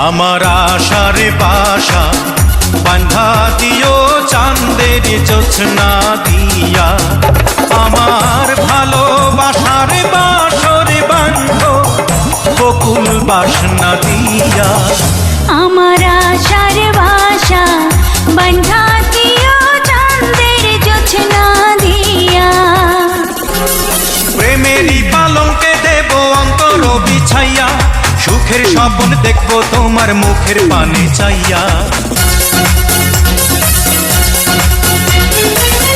আমার আশার বাসা বাঁধা দিও চাঁদের জোছনা দিয়া, আমার ভালোবাসার বাসর বাঁধো বকুল বাসনা দিয়া। আমার আশার বাসা বাঁধা দিও চাঁদের জোছনা দিয়া, প্রেমেরই পালঙ্কে দেব অন্তর বিছাইয়া, সুখের স্বপ্ন দেখবো তোমার মুখের পানে চাইয়া।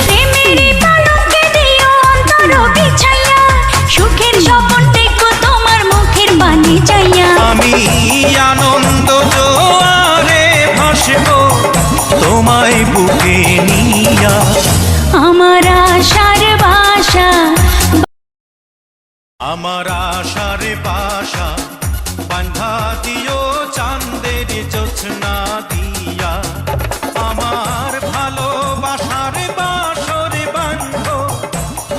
প্রেমেরই পালঙ্কে দিও অন্তর বিছাইয়া, সুখের স্বপ্ন দেখবো তোমার মুখের পানে চাইয়া। আমি আনন্দ জোয়ারে ভাসবো তোমায় বুকে নিয়া। আমার আশার বাসা, আমার আশার বাসা বাঁধা দিও চাঁদের জোছনা দিয়া, আমার ভালোবাসার বাসর বাঁধো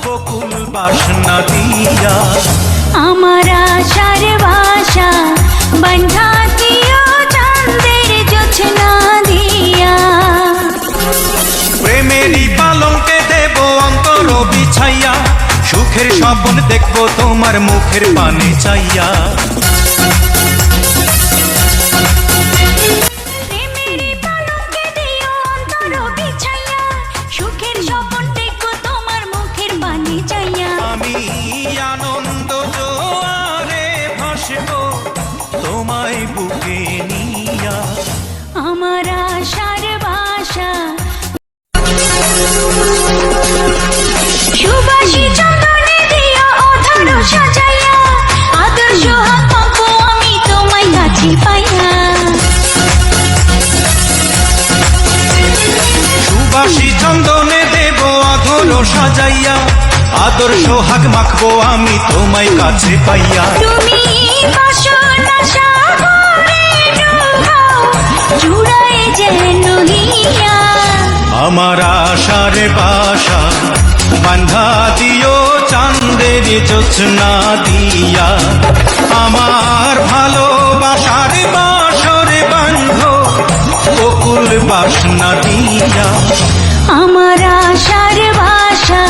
বকুল বাসনা দিয়া। আমার আশার বাসা বাঁধা দিও চাঁদের জোছনা দিয়া, প্রেমেরই পালঙ্কে দেব অন্তর বিছাইয়া, সুখের স্বপ্ন দেখবো তোমার মুখের পানে চাইয়া। প্রেমেরই পালঙ্কে দিও অন্তর বিছাইয়া, সুখের স্বপ্ন দেখবো তোমার মুখের পানে চাইয়া। আমি আনন্দ জোয়ারে ভাসবো তোমায় বুকে নিয়া। আমার আশার বাসা, সুবাসী চন্দনে দিও অধর সাজাইয়া, আদর্শ হাত পাবো আমি তোমায় কাছে পাইয়া। সুবাসী চন্দনে দেব আধর সাজাইয়া, আদর্শ হাক মাখবো আমি তোমায় কাছে পাইয়া। তুমি বাসনা সাগরে ডুবাও, জুড়ায় যেন হিয়া। আমার আশার বাসা বাঁধা দিও চাঁদের জোছনা দিয়া, আমার ভালোবাসার বাসর বাঁধো বকুল বাসনা দিয়া। আমার আশার বাসা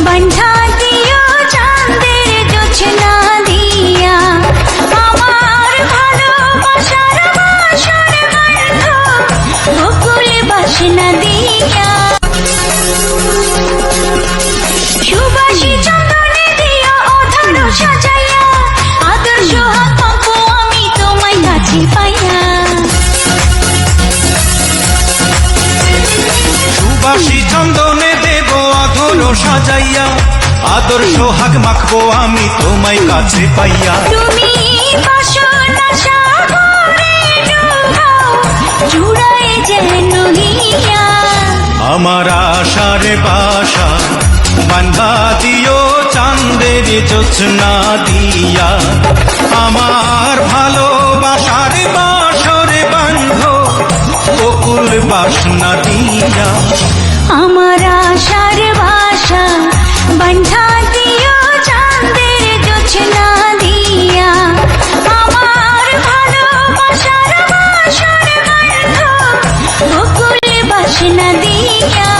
বাঁধা দিও চাঁদের জোছনা দিয়া, আমার ভালোবাসার বাসর বাঁধো বকুল বাসনা দিয়া। সুবাসী চন্দনে দিও অধর সাজাইয়া, আদর্শ হাত পাবো আমি তোমায় কাছে পাইয়া। সুবাসী চন্দনে দেব আধর সাজাইয়া, আদর্শ হাক মাখবো আমি তোমায় কাছে পাইয়া। তুমি বাসনা সাগরে ডুবাও, জুড়ায় যেন হিয়া। আমার আশার বাসা বাঁধা দিও চাঁদের জোছনা দিয়া, আমার ভালোবাসার বাসর বাঁধো বকুল বাসনা দিয়া। আমার আশার বাসা বাঁধা দিও চাঁদের জোছনা দিয়া, আমার ভালোবাসার বাসর বাঁধো বকুল বাসনা দিয়া।